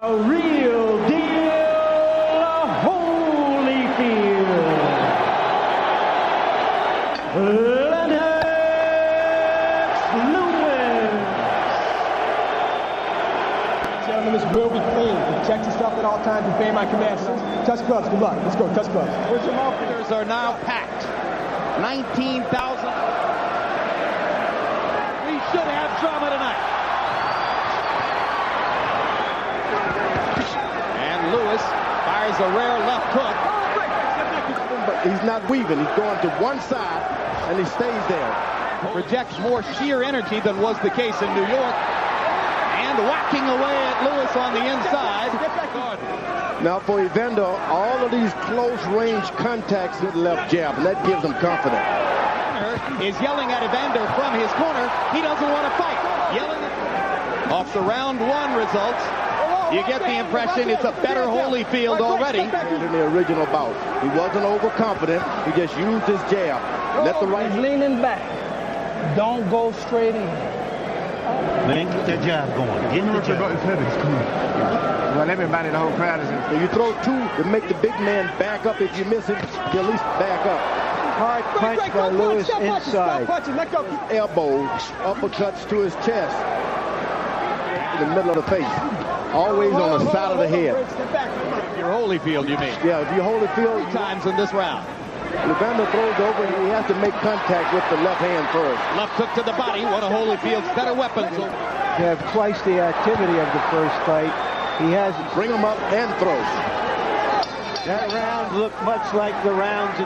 A real deal Holyfield. Lennox Lewis. Gentlemen, this will be clean. Protect yourself at all times and obey my commands. Touch gloves. Good luck. Let's go. Touch gloves. Your officers are now packed. 19,000. We should have drama tonight. And Lewis fires a rare left hook. But he's not weaving. He's going to one side, and he stays there. Projects more sheer energy than was the case in New York. And whacking away at Lewis on the inside. Now for Evander, all of these close-range contacts with left jab, and that gives him confidence. Is yelling at Evander from his corner. He doesn't want to fight. Yelling off the round one results. You get the impression it's a better Holyfield already. In the original bout, he wasn't overconfident. He just used his jab. Let the right. He's leaning back. Don't go straight in. Man, get that jab going. Get the jab. Well, everybody, the whole crowd is in. When you throw two to make the big man back up, if you miss him, you at least back up. Hard punch by Lewis inside. Elbows, uppercuts to his chest. In the middle of the face. Always on the side of the head. Your Holyfield, you mean? Yeah, if you Holyfield. 3 times in this round. Evander throws over, he has to make contact with the left hand first. Left hook to the body, one of Holyfield's better weapons. You have twice the activity of the first fight. He has bring him up and throw. That round looked much like the rounds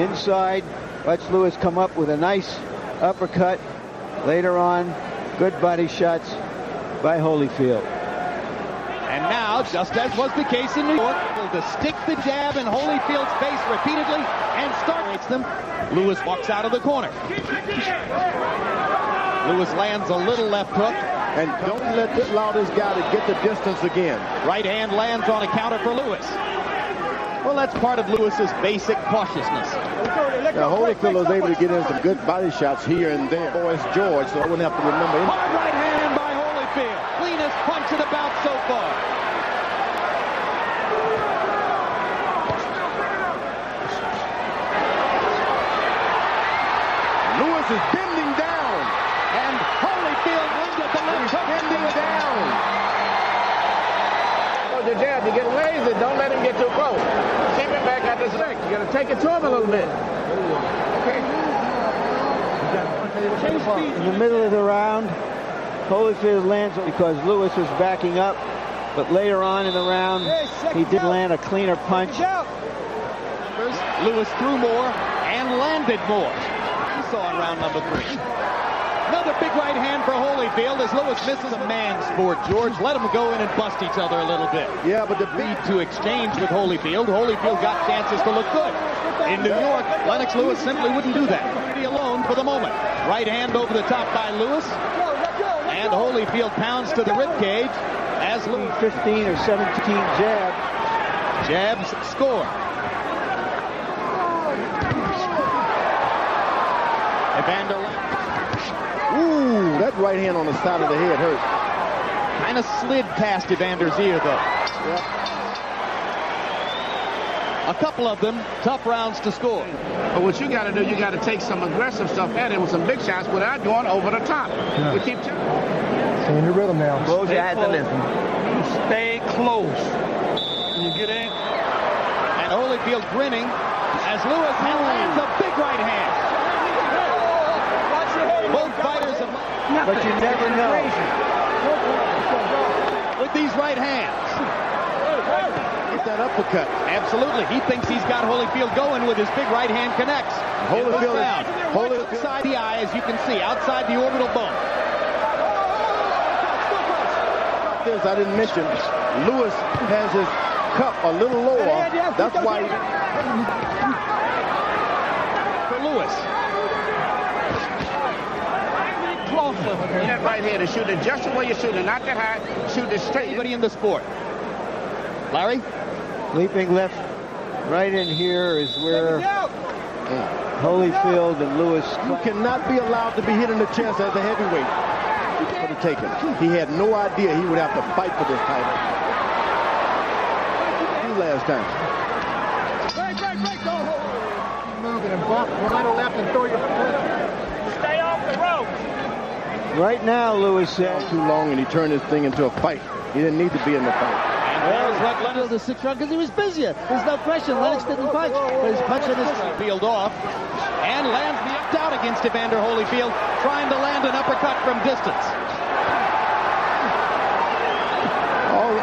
inside. Watch Lewis come up with a nice uppercut. Later on, good body shots by Holyfield. And now, just as was the case in New York, to stick the jab in Holyfield's face repeatedly and starts them. Lewis walks out of the corner. Lewis lands a little left hook. And don't allow this guy to get the distance again. Right hand lands on a counter for Lewis. Well, that's part of Lewis's basic cautiousness. Now, Holyfield was able to get in some good body shots here and there. Boy, it's George, so I wouldn't have to remember him. Hard right hand by Holyfield. Cleanest punch of the bout so far. Lewis is bending down. And Holyfield wins at the left hook. Bending down. The jab, you get lazy, don't let him get too close. Keep him back at the stick. You got to take it to him a little bit. In the middle of the round, Holyfield lands because Lewis was backing up, but later on in the round, he did land a cleaner punch. Lewis threw more and landed more. We saw in round number 3. Another big right hand for Holyfield as Lewis misses. A man's sport, George. Let them go in and bust each other a little bit. Yeah, but the lead to exchange with Holyfield. Holyfield got chances to look good. In New York, Lennox Lewis simply wouldn't do that. Pretty alone for the moment. Right hand over the top by Lewis. And Holyfield pounds to the ribcage as Lewis 15 or 17 jabs. Jabs score. Evander. Ooh, that right hand on the side of the head hurt. Kind of slid past Evander's ear, though. Yep. A couple of them, tough rounds to score. But what you got to do, you got to take some aggressive stuff at it with some big shots without going over the top. Yeah. We keep in the rhythm now. Close your hat to listen. Stay close. You get in. And Holyfield grinning as Lewis lands a big right hand. Both fighters have... But you never know. With these right hands. Get that uppercut. Absolutely. He thinks he's got Holyfield going with his big right hand connects. Holyfield outside the eye, as you can see, outside the orbital bone. This I didn't mention. Lewis has his cup a little lower. That's why. For Lewis. that right here to shoot it just the way you shoot it, not that high. Shoot it straight. Anybody in the sport. Larry? Leaping left, right in here is where Holyfield and Lewis. You cannot be allowed to be hit in the chest as a heavyweight. for the taking. He had no idea he would have to fight for this title. Last time. Moving and bump, right or left and throw your foot. Stay off the rope. Right now, Lewis said. Too long, and he turned this thing into a fight. He didn't need to be in the fight. That was what Lennox the 6th round because he was busier. There's no question. Lennox didn't punch, but he's punching his Field off and lands the out against Evander Holyfield, trying to land an uppercut from distance.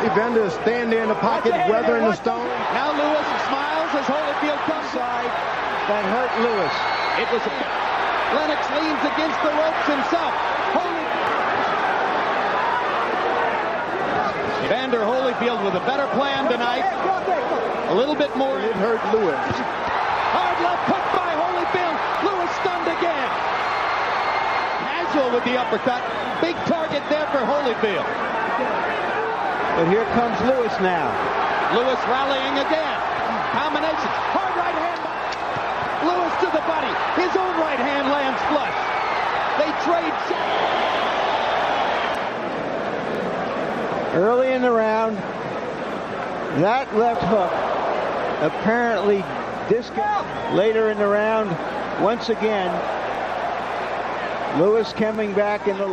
Evander is standing there in the pocket, weathering the stone. Now Lewis smiles as Holyfield comes side that hurt Lewis. It was Lennox leans against the ropes himself. Evander Holyfield with a better plan tonight. A little bit more. It hurt Lewis. Hard left hook by Holyfield. Lewis stunned again. Casual with the uppercut. Big target there for Holyfield. But here comes Lewis now. Lewis rallying again. Combinations. Hard right hand. Lewis to the body. His own right hand lands flush. They trade. Early in the round, that left hook apparently disconnected. Later in the round, once again, Lewis coming back in the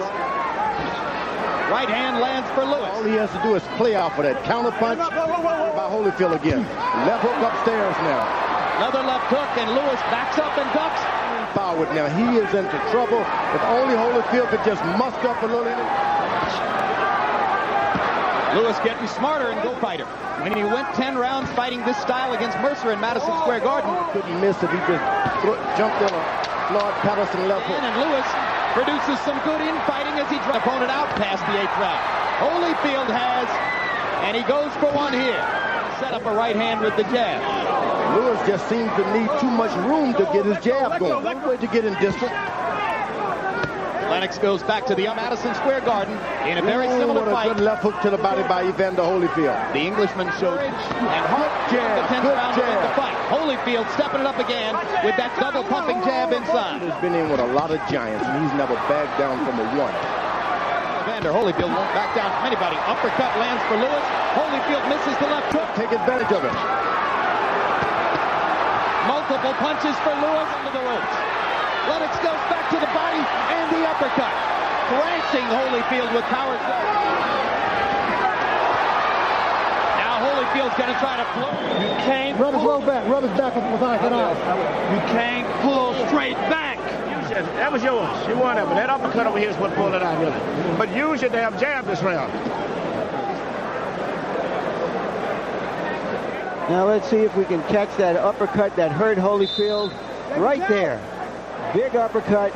right hand lands for Lewis. All he has to do is play off of that counter punch by Holyfield again. Left hook upstairs now. Another left hook, and Lewis backs up and ducks. Forward now. He is into trouble. If only Holyfield could just muster up a little. Lewis getting smarter and go fighter. When he went 10 rounds fighting this style against Mercer in Madison Square Garden. Couldn't miss if he just jumped on a Lord Patterson left hook. And Lewis produces some good infighting as he drives opponent out past the 8th round. Holyfield has, and he goes for one here. Set up a right hand with the jab. Lewis just seems to need too much room to get his jab going. No way to get in distance. Lennox goes back to the Madison Square Garden in a very similar what a fight. Good left hook to the body by Evander Holyfield. The Englishman showed and hard jab, the 10th round to win the fight. Holyfield stepping it up again with that double pumping jab inside. He's been in with a lot of giants, and he's never backed down from a one. Evander Holyfield won't back down from anybody. Uppercut lands for Lewis. Holyfield misses the left hook. Take advantage of it. Multiple punches for Lewis into the ropes. Lennox goes back to the body and the uppercut. Thrashing Holyfield with power. Now Holyfield's going to try to float. You can't rub his low back. Rub his back with an eye. You can't pull straight back. That was yours. You won that, but that uppercut over here is what pulled it out, really. But use your damn jab this round. Now let's see if we can catch that uppercut that hurt Holyfield right there. Big uppercut.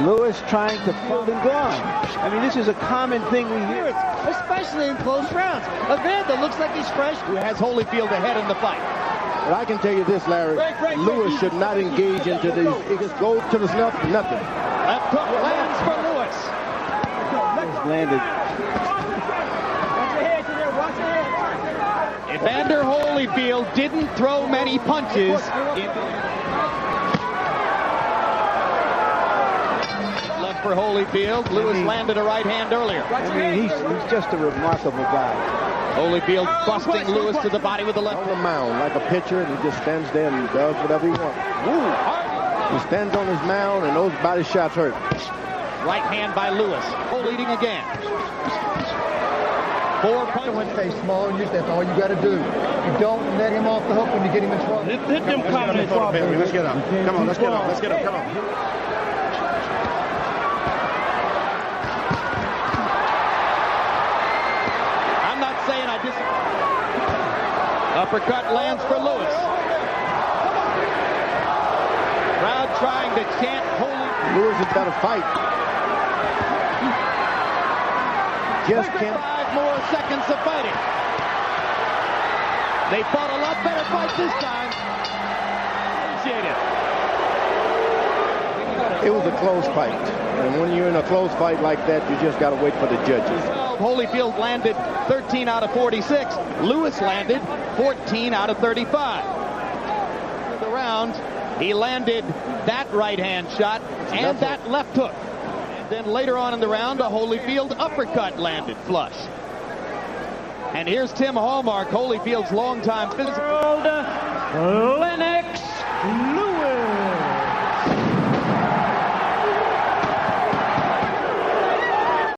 Lewis trying to field and gone. I mean, this is a common thing we hear, especially in close rounds. Evander looks like he's fresh. Who has Holyfield ahead in the fight. But I can tell you this, Larry. Lewis should not engage into these. He just goes to the left, nothing. Left hook lands for Lewis. He's landed. Evander Holyfield didn't throw many punches. Left for Holyfield. Lewis landed a right hand earlier. I mean, he's just a remarkable guy. Holyfield busting Lewis to the body with the left. On the mound like a pitcher, and he just stands there and does whatever he wants. He stands on his mound, and those body shots hurt. Right hand by Lewis. Leading again. 4 punches. When they small, that's all you got to do. You don't let him off the hook when you get him in trouble. Hit them confidence off, baby. Let's get up. Come on, let's get up. Let's get up. Come on. I'm not saying I disagree. Uppercut lands for Lewis. Crowd trying to chant Holy. Lewis has got to fight. Just can't. 5 more seconds of fighting. They fought a lot better fight this time. It was a close fight. And when you're in a close fight like that, you just got to wait for the judges. Holyfield landed 13 out of 46. Lewis landed 14 out of 35. The round, he landed that right hand shot and that left hook. Then later on in the round, a Holyfield uppercut landed flush. And here's Tim Hallmark, Holyfield's longtime physical. Lennox